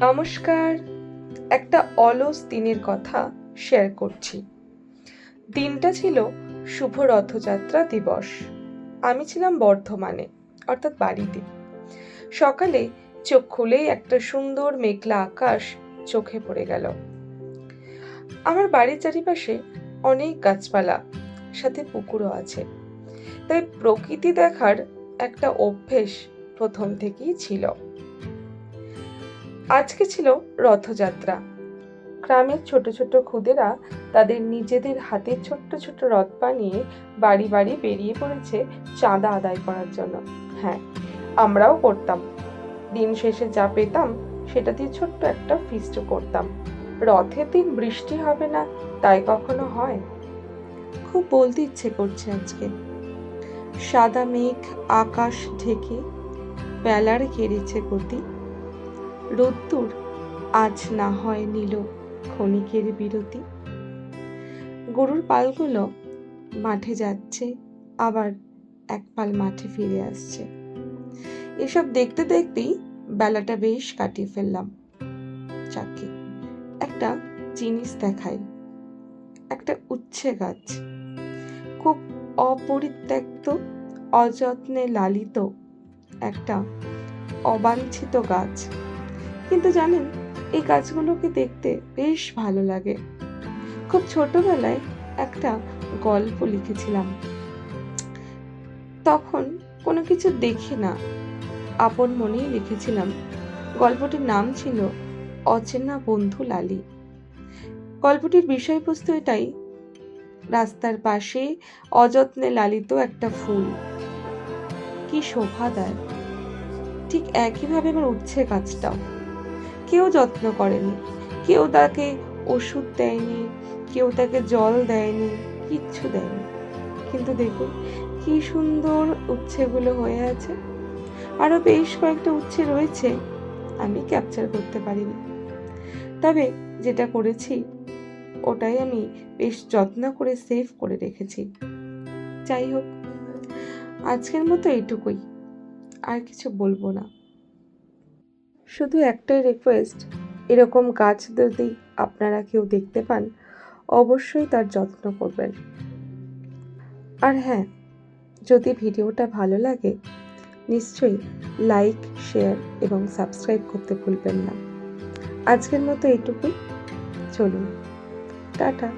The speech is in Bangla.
নমস্কার। একটা অলস দিনের কথা শেয়ার করছি। দিনটা ছিল শুভ রথযাত্রা দিবস। আমি ছিলাম বর্ধমানে, অর্থাৎ বাড়িতে। সকালে চোখ খুলেই একটা সুন্দর মেঘলা আকাশ চোখে পড়ে গেল। আমার বাড়ির চারিপাশে অনেক গাছপালা, সাথে পুকুরও আছে, তাই প্রকৃতি দেখার একটা অভ্যেস প্রথম থেকেই ছিল। আজকে ছিল রথযাত্রা। গ্রামের ছোট ছোট খুদেরা তাদের নিজেদের হাতে ছোট্ট ছোট্ট রথ বানিয়ে বাড়ি বাড়ি বেরিয়ে পড়েছে চাঁদা আদায় করার জন্য। হ্যাঁ, আমরাও করতাম। দিন শেষে যা পেতাম সেটা দিয়ে ছোট্ট একটা ফিস্টও করতাম। রথের দিন বৃষ্টি হবে না তাই কখনো হয়? খুব বলতে ইচ্ছে করছে আজকে। সাদা মেঘ আকাশ ঢেকে বেলার কেড়েছে গতি। রোদ্দুর আজ না হয় নিল ক্ষণিকের বিরতি। গরুর পালগুলো মাঠে যাচ্ছে, আবার এক পাল মাঠে ফিরে আসছে। এসব দেখতে দেখতেই বেলাটা বেশ কাটিয়ে ফেললাম। চাকি একটা জিনিস দেখাই। একটা উচ্ছে গাছ, খুব অপরিত্যক্ত, অযত্নে লালিত একটা অবাঞ্ছিত গাছ। কিন্তু জানেন, এই গাছগুলোকে দেখতে বেশ ভালো লাগে। খুব ছোটবেলায় একটা গল্প লিখেছিলাম। তখন কোনো কিছু দেখি না, আপন মনেই লিখেছিলাম। গল্পটির নাম ছিল অচেনা বন্ধু লালি। গল্পটির বিষয়বস্তু এটাই: রাস্তার পাশে অযত্নে লালিত একটা ফুল কি শোভা দেয়। ঠিক একইভাবে আমার উচ্ছে গাছটাও কেউ যত্ন করেনি, কেউ তাকে ওষুধ দেয়নি, কেউ তাকে জল দেয়নি, কিচ্ছু দেয়নি। কিন্তু দেখুন কি সুন্দর উচ্ছেগুলো হয়ে আছে। আরো বেশ কয়েকটা উচ্ছে রয়েছে, আমি ক্যাপচার করতে পারিনি। তবে যেটা করেছি ওটাই আমি বেশ যত্ন করে সেভ করে রেখেছি। যাই হোক, আজকের মতো এইটুকুই, আর কিছু বলবো না। শুধু একটাই রিকোয়েস্ট, এরকম গাছ যদি আপনারা কেউ দেখতে পান অবশ্যই তার যত্ন করবেন। আর হ্যাঁ, যদি ভিডিওটা ভালো লাগে নিশ্চয়ই লাইক, শেয়ার এবং সাবস্ক্রাইব করতে ভুলবেন না। আজকের মতো এইটুকুই, চলুন, টাটা।